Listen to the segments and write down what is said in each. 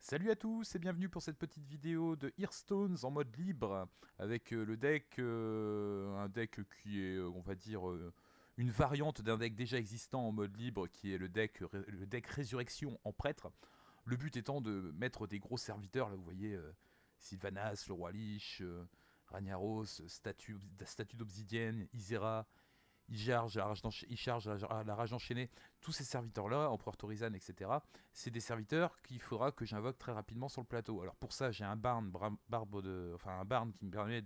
Salut à tous et bienvenue pour cette petite vidéo de Hearthstone en mode libre avec le deck, un deck qui est, on va dire, une variante d'un deck déjà existant en mode libre qui est le deck Résurrection en prêtre. Le but étant de mettre des gros serviteurs, là vous voyez Sylvanas, le roi Lich, Ragnaros, statue d'obsidienne, Isera, il charge la rage enchaînée, tous ces serviteurs-là, Empereur Torizan, etc., c'est des serviteurs qu'il faudra que j'invoque très rapidement sur le plateau. Alors pour ça, j'ai un un barn qui me permet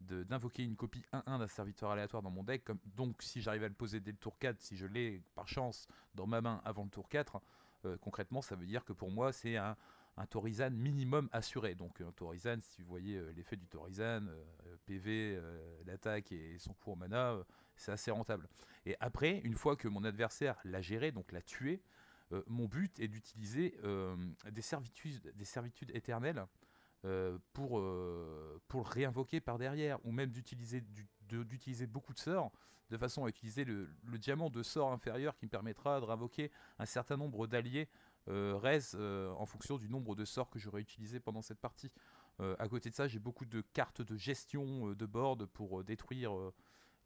d'invoquer une copie 1-1 d'un serviteur aléatoire dans mon deck. Donc si j'arrive à le poser dès le tour 4, si je l'ai par chance dans ma main avant le tour 4, concrètement ça veut dire que pour moi c'est un Torizan minimum assuré. Donc un Torizan, si vous voyez l'effet du Torizan, PV, l'attaque et son coût en mana, c'est assez rentable. Et après, une fois que mon adversaire l'a géré, donc l'a tué, mon but est d'utiliser des servitudes éternelles pour le réinvoquer par derrière, ou même d'utiliser beaucoup de sorts, de façon à utiliser le diamant de sort inférieur qui me permettra de réinvoquer un certain nombre d'alliés res en fonction du nombre de sorts que j'aurai utilisé pendant cette partie. À côté de ça, j'ai beaucoup de cartes de gestion de board pour détruire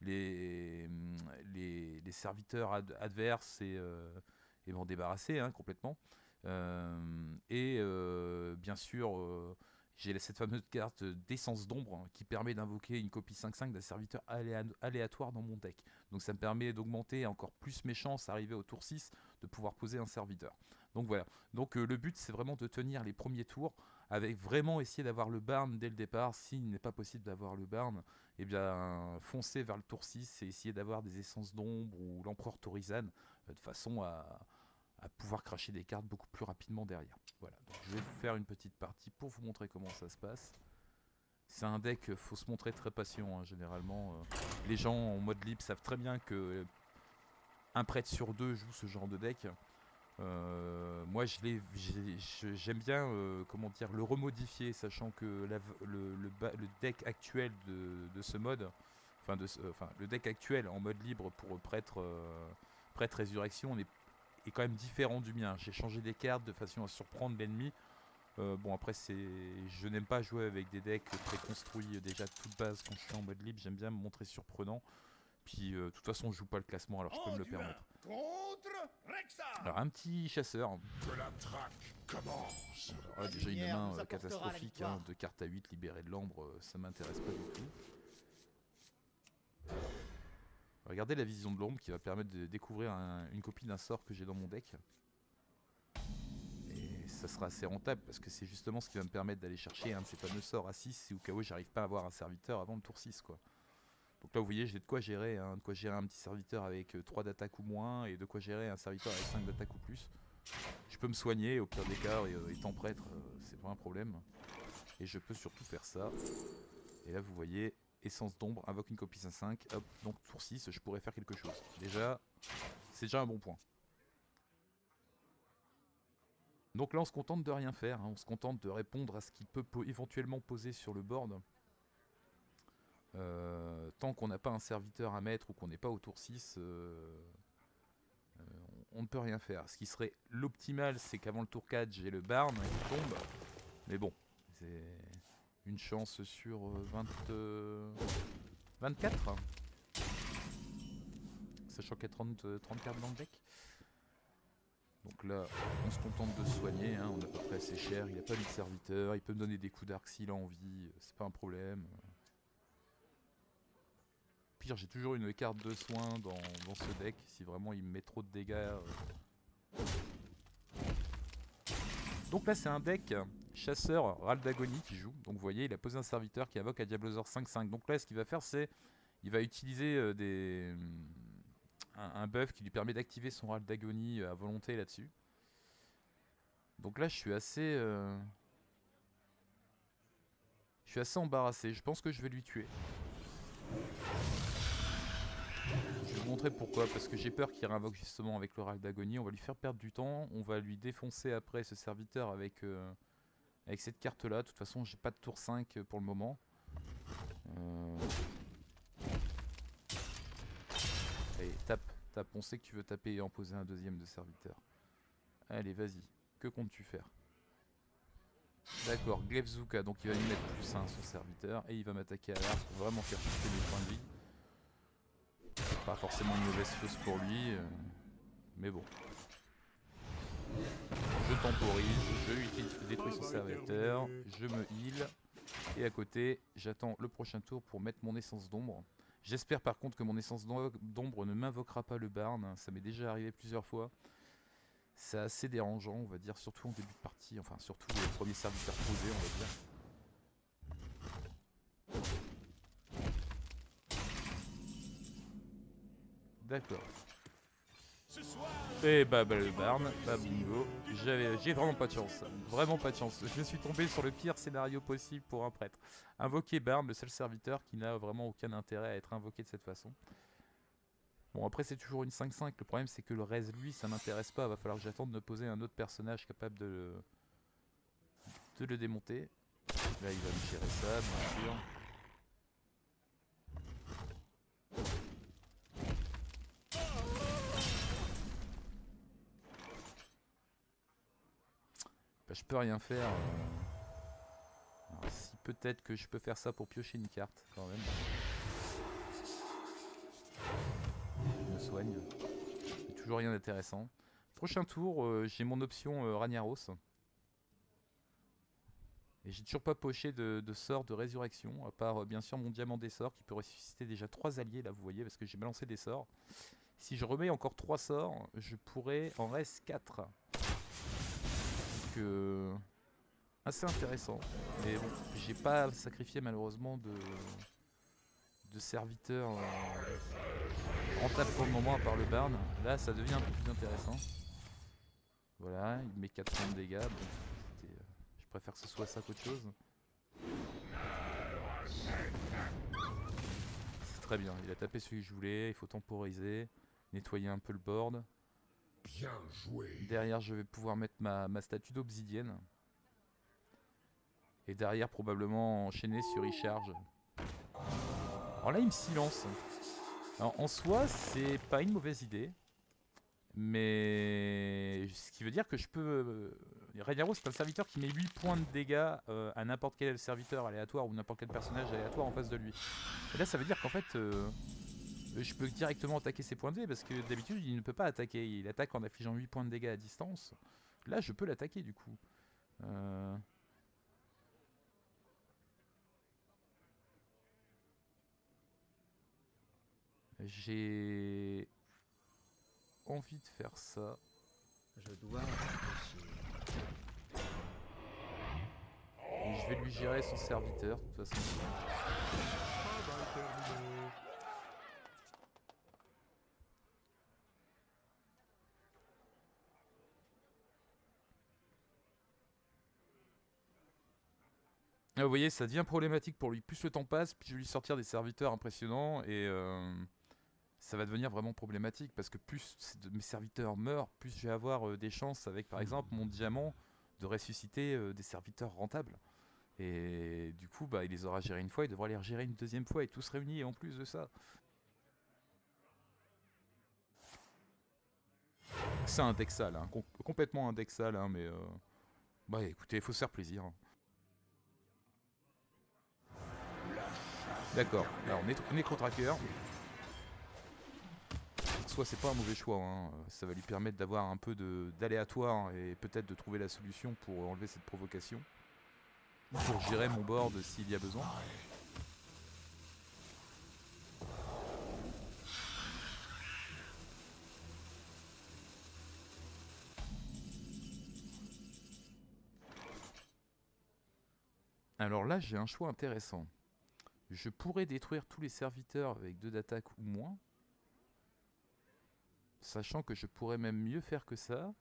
les serviteurs adverses et m'en débarrasser complètement. Bien sûr, j'ai cette fameuse carte d'essence d'ombre qui permet d'invoquer une copie 5/5 d'un serviteur aléatoire dans mon deck. Donc ça me permet d'augmenter encore plus mes chances à arriver au tour 6 de pouvoir poser un serviteur. Donc voilà. Donc le but c'est vraiment de tenir les premiers tours avec vraiment essayer d'avoir le barn dès le départ. S'il n'est pas possible d'avoir le barn, eh bien foncer vers le tour 6 et essayer d'avoir des essences d'ombre ou l'empereur Torizan de façon à pouvoir cracher des cartes beaucoup plus rapidement derrière. Voilà, donc je vais vous faire une petite partie pour vous montrer comment ça se passe. C'est un deck, faut se montrer très patient généralement. Les gens en mode libre savent très bien que un prêtre sur deux joue ce genre de deck. Moi j'aime bien comment dire, le remodifier, sachant que le deck actuel de ce mode, le deck actuel en mode libre pour prêtre résurrection est quand même différent du mien. J'ai changé des cartes de façon à surprendre l'ennemi. Bon après je n'aime pas jouer avec des decks préconstruits déjà de toute base quand je suis en mode libre, j'aime bien me montrer surprenant. Puis de toute façon je joue pas le classement alors je peux me le permettre. Alors un petit chasseur. Que la traque commence. Alors là déjà une main catastrophique, de cartes à 8 libérées de l'ambre, ça m'intéresse pas du tout. Regardez la vision de l'ombre qui va permettre de découvrir une copie d'un sort que j'ai dans mon deck. Et ça sera assez rentable parce que c'est justement ce qui va me permettre d'aller chercher un de ces fameux sorts à 6 si au cas où j'arrive pas à avoir un serviteur avant le tour 6 quoi. Donc là vous voyez j'ai de quoi gérer, de quoi gérer un petit serviteur avec 3 d'attaque ou moins et de quoi gérer un serviteur avec 5 d'attaque ou plus. Je peux me soigner au pire des cas étant prêtre, c'est pas un problème. Et je peux surtout faire ça. Et là vous voyez, essence d'ombre, invoque une copie 5/5, hop, donc tour 6 je pourrais faire quelque chose. Déjà, c'est déjà un bon point. Donc là on se contente de rien faire, on se contente de répondre à ce qu'il peut éventuellement poser sur le board. Tant qu'on n'a pas un serviteur à mettre ou qu'on n'est pas au tour 6, on ne peut rien faire. Ce qui serait l'optimal, c'est qu'avant le tour 4, j'ai le barn qui tombe. Mais bon, c'est une chance sur 24. Sachant qu'il y a 30 cartes dans le deck. Donc là, on se contente de se soigner, on est à peu près assez cher, il n'a pas mis de serviteur, il peut me donner des coups d'arc s'il a envie, c'est pas un problème. Pire, j'ai toujours une carte de soin dans ce deck, si vraiment il me met trop de dégâts. Donc là c'est un deck chasseur Râle d'Agonie qui joue, donc vous voyez il a posé un serviteur qui invoque un Diablosaur 5/5. Donc là ce qu'il va faire c'est, il va utiliser un buff qui lui permet d'activer son Râle d'Agonie à volonté là-dessus. Donc là je suis assez embarrassé, je pense que je vais lui tuer. Je vais vous montrer pourquoi, parce que j'ai peur qu'il réinvoque justement avec le Râle d'Agonie, on va lui faire perdre du temps, on va lui défoncer après ce serviteur avec cette carte là, de toute façon j'ai pas de tour 5 pour le moment. Allez, tape, on sait que tu veux taper et en poser un deuxième de serviteur. Allez, vas-y, que comptes-tu faire? D'accord, Glevzuka, donc il va lui mettre plus 1 son serviteur et il va m'attaquer à l'arc pour vraiment faire chuter mes points de vie. C'est pas forcément une mauvaise chose pour lui, mais bon. Je temporise, je lui détruis son serviteur, je me heal. Et à côté, j'attends le prochain tour pour mettre mon essence d'ombre. J'espère par contre que mon essence d'ombre ne m'invoquera pas le Barn, ça m'est déjà arrivé plusieurs fois. C'est assez dérangeant, on va dire, surtout en début de partie, enfin surtout le premier serviteur posé, on va dire. D'accord. Et bah, le Barn, bah bingo, j'ai vraiment pas de chance, vraiment pas de chance. Je suis tombé sur le pire scénario possible pour un prêtre. Invoquer Barn, le seul serviteur qui n'a vraiment aucun intérêt à être invoqué de cette façon. Bon après c'est toujours une 5-5, le problème c'est que le Rez lui ça m'intéresse pas, va falloir que j'attende de poser un autre personnage capable de le démonter. Là il va me gérer ça bien sûr. Bah, je peux rien faire. Alors, si peut-être que je peux faire ça pour piocher une carte quand même. Je me soigne. C'est toujours rien d'intéressant. Prochain tour, j'ai mon option Ragnaros. Et j'ai toujours pas poché de sort de résurrection, à part bien sûr mon diamant des sorts qui peut ressusciter déjà 3 alliés là vous voyez parce que j'ai balancé des sorts. Si je remets encore 3 sorts, je pourrais en reste 4. Donc assez intéressant. Mais bon, j'ai pas sacrifié malheureusement de serviteurs rentables pour le moment à part le Barn. Là ça devient un peu plus intéressant. Voilà, il met 400 de dégâts. Bon, je préfère que ce soit ça qu'autre chose. C'est très bien, il a tapé celui que je voulais, il faut temporiser, nettoyer un peu le board. Bien joué. Derrière je vais pouvoir mettre ma statue d'obsidienne. Et derrière probablement enchaîner sur recharge. Alors là il me silence. Alors en soi c'est pas une mauvaise idée. Mais ce qui veut dire que je peux... Ragnaros c'est un serviteur qui met 8 points de dégâts à n'importe quel serviteur aléatoire ou n'importe quel personnage aléatoire en face de lui. Et là ça veut dire qu'en fait je peux directement attaquer ses points de vie parce que d'habitude il ne peut pas attaquer. Il attaque en affligeant 8 points de dégâts à distance. Là je peux l'attaquer du coup. J'ai envie de faire ça. Je dois réfléchir. Et je vais lui gérer son serviteur de toute façon. Vous voyez, ça devient problématique pour lui. Plus le temps passe, plus je vais lui sortir des serviteurs impressionnants et ça va devenir vraiment problématique parce que plus mes serviteurs meurent, plus je vais avoir des chances avec par exemple mon diamant de ressusciter des serviteurs rentables. Et du coup, bah, il les aura gérés une fois, il devra les regérer une deuxième fois et tous réunis en plus de ça. C'est un deck sale, hein, complètement un deck sale, hein, mais bah écoutez, il faut se faire plaisir. D'accord, alors Necro-Tracker. Soit c'est pas un mauvais choix, hein. Ça va lui permettre d'avoir un peu d'aléatoire et peut-être de trouver la solution pour enlever cette provocation. Pour gérer mon board s'il y a besoin. Alors là j'ai un choix intéressant. Je pourrais détruire tous les serviteurs avec 2 d'attaque ou moins. Sachant que je pourrais même mieux faire que ça.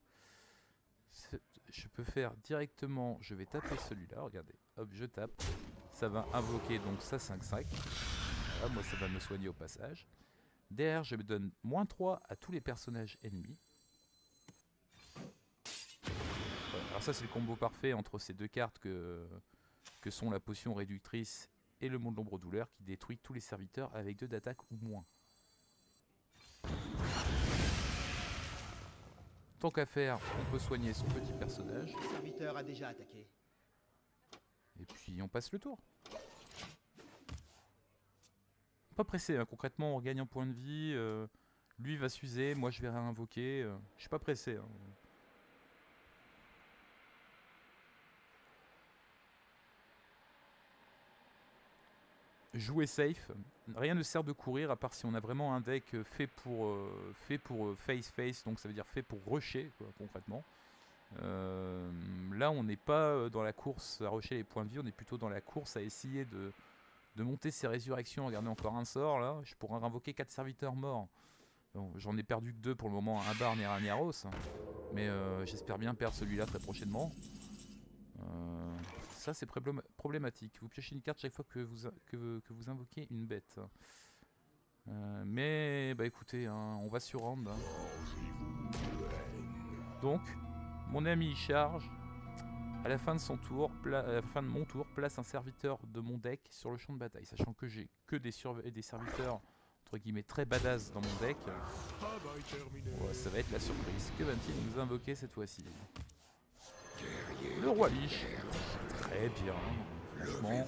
Je peux faire directement, je vais taper celui-là, regardez, hop je tape. Ça va invoquer donc ça 5-5. Voilà, moi ça va me soigner au passage. Derrière je me donne -3 à tous les personnages ennemis. Voilà, alors ça c'est le combo parfait entre ces 2 cartes que sont la potion réductrice et le monde de l'ombre douleur qui détruit tous les serviteurs avec 2 d'attaque ou moins. Tant qu'à faire, on peut soigner son petit personnage. Le serviteur a déjà attaqué. Et puis on passe le tour. Pas pressé, hein. Concrètement on regagne un point de vie. Lui va s'user, moi je vais réinvoquer. Je suis pas pressé. Hein. Jouer safe, rien ne sert de courir à part si on a vraiment un deck fait pour face, donc ça veut dire fait pour rusher quoi, concrètement. Là on n'est pas dans la course à rusher les points de vie, on est plutôt dans la course à essayer de monter ses résurrections, regarder encore un sort là, je pourrais invoquer 4 serviteurs morts. Bon, j'en ai perdu que 2 pour le moment, un Barn et un Raniaros, mais j'espère bien perdre celui-là très prochainement. Ça c'est problématique. Vous piochez une carte chaque fois que vous invoquez une bête. Mais bah écoutez, hein, on va sur round. Hein. Donc, mon ami il charge. À la fin de son tour, à la fin de mon tour, place un serviteur de mon deck sur le champ de bataille. Sachant que j'ai que des serviteurs entre guillemets très badass dans mon deck. Ouais, ça va être la surprise. Que va-t-il nous invoquer cette fois-ci? Le roi Lich. Très bien, franchement.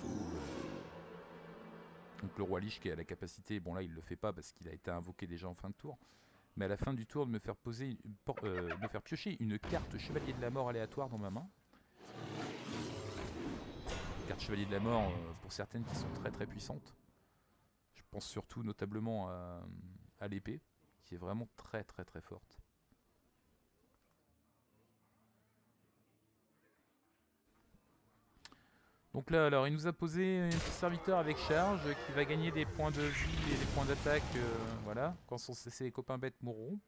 Donc le roi Lich qui a la capacité, bon là il le fait pas parce qu'il a été invoqué déjà en fin de tour, mais à la fin du tour de me faire piocher une carte Chevalier de la Mort aléatoire dans ma main. Carte Chevalier de la Mort pour certaines qui sont très très puissantes. Je pense surtout notablement à l'épée, qui est vraiment très très très forte. Donc là, alors, il nous a posé un petit serviteur avec charge qui va gagner des points de vie et des points d'attaque, voilà, quand ses copains bêtes mourront.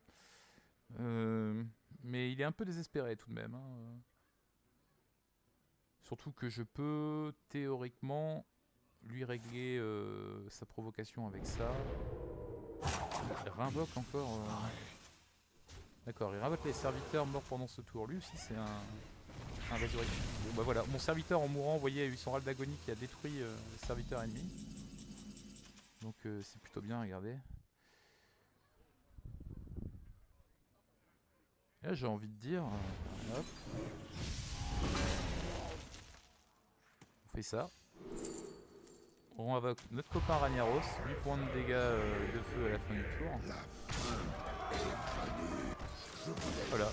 Mais il est un peu désespéré tout de même. Hein. Surtout que je peux théoriquement lui régler sa provocation avec ça. Il réinvoque encore. D'accord, il réinvoque les serviteurs morts pendant ce tour. Lui aussi, c'est un résurrection. Bon bah voilà, mon serviteur en mourant, vous voyez, a eu son râle d'agonie qui a détruit les serviteurs ennemis. Donc c'est plutôt bien, regardez. Et là j'ai envie de dire, hop. On fait ça. On invoque notre copain Raniaros, 8 points de dégâts de feu à la fin du tour. Voilà.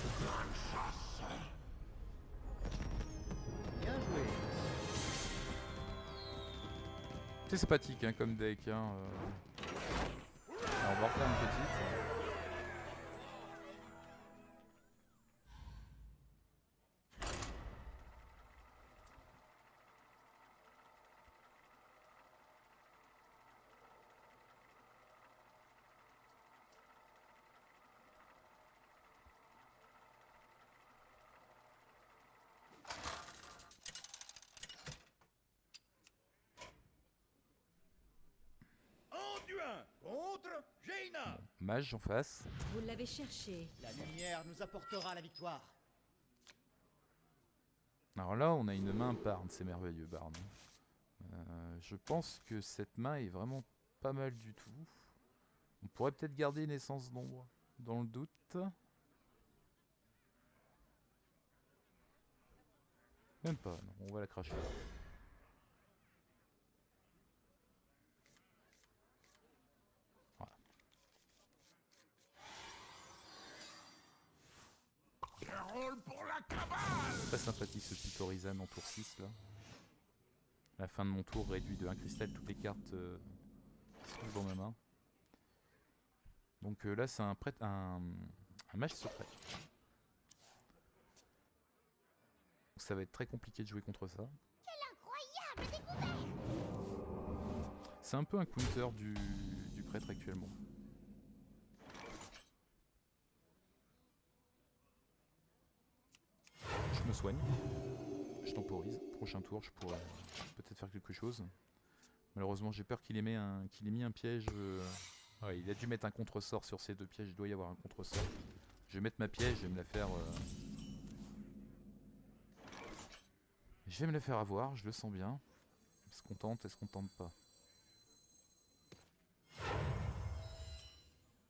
Bien joué. C'est sympathique hein, comme deck. Hein. Alors, on va refaire une petite. Contre Jaina. Mage en face. Vous l'avez cherché. La lumière nous apportera la victoire. Alors là, on a une main Barn, c'est merveilleux Barn. Je pense que cette main est vraiment pas mal du tout. On pourrait peut-être garder Naissance d'ombre dans le doute. Même pas, non, on va la cracher. Voilà. Très sympathique ce petit Orizan en tour 6 là. À la fin de mon tour, réduit de 1 cristal toutes les cartes qui se trouvent dans ma main. Donc là c'est un mage secret. Ça va être très compliqué de jouer contre ça. Quelle incroyable découverte! C'est un peu un counter du prêtre actuellement. Je me soigne. Je temporise. Prochain tour, je pourrais peut-être faire quelque chose. Malheureusement, j'ai peur qu'il ait mis un piège. Ouais, il a dû mettre un contre-sort sur ces deux pièges. Il doit y avoir un contre-sort. Je vais mettre ma piège, je vais me la faire... Je vais me la faire avoir, je le sens bien. Est-ce qu'on tente, est-ce qu'on tente pas?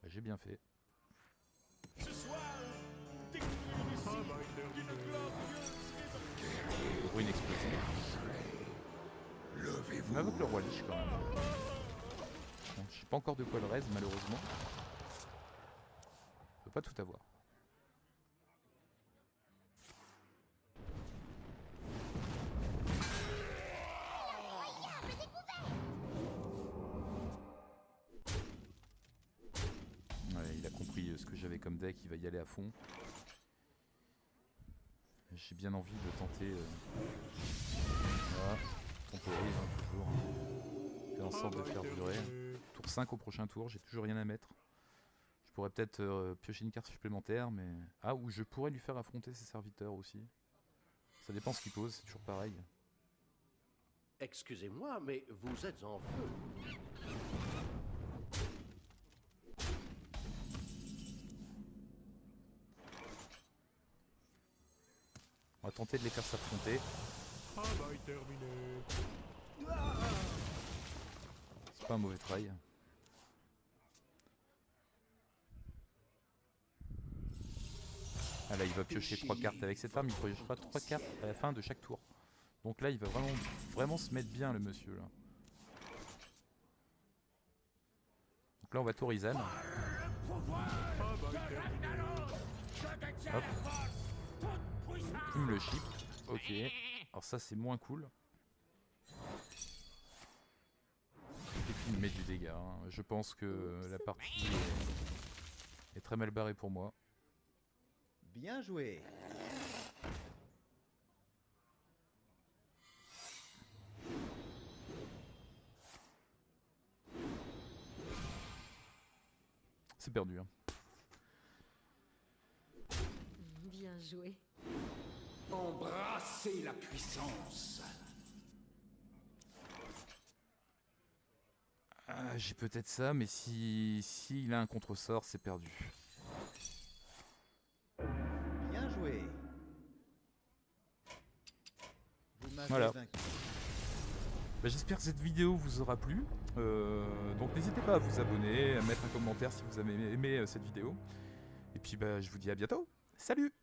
Bah, j'ai bien fait. Ce soir, découvrez le récit d'une glorieuse Ruine explosive. m'invoque le roi Lich quand même. Bon, je sais pas encore de quoi le reste malheureusement. Je peux pas tout avoir. Ouais, il a compris ce que j'avais comme deck, il va y aller à fond. J'ai bien envie de tenter. Voilà, temporise toujours. Faire en sorte de faire durer. Tour 5 au prochain tour, j'ai toujours rien à mettre. Je pourrais peut-être piocher une carte supplémentaire, mais. Ah, ou je pourrais lui faire affronter ses serviteurs aussi. Ça dépend ce qu'il pose, c'est toujours pareil. Excusez-moi, mais vous êtes en feu. On va tenter de les faire s'affronter. Travail terminé. C'est pas un mauvais try. Ah là, il va piocher 3 cartes avec cette arme, il piochera 3 cartes à la fin de chaque tour. Donc là, il va vraiment se mettre bien, le monsieur, là. Donc là, on va tour Izan. Hop. Il me le chip. Ok. Alors ça, c'est moins cool. Et puis il me met du dégât. Hein. Je pense que la partie est très mal barrée pour moi. Bien joué. C'est perdu. Hein. Bien joué. Embrassez la puissance. Ah, j'ai peut-être ça, mais s'il a un contre-sort, c'est perdu. Bien joué. Vous m'avez Voilà. vaincu. Bah, j'espère que cette vidéo vous aura plu. Donc n'hésitez pas à vous abonner, à mettre un commentaire si vous avez aimé cette vidéo. Et puis bah, je vous dis à bientôt. Salut!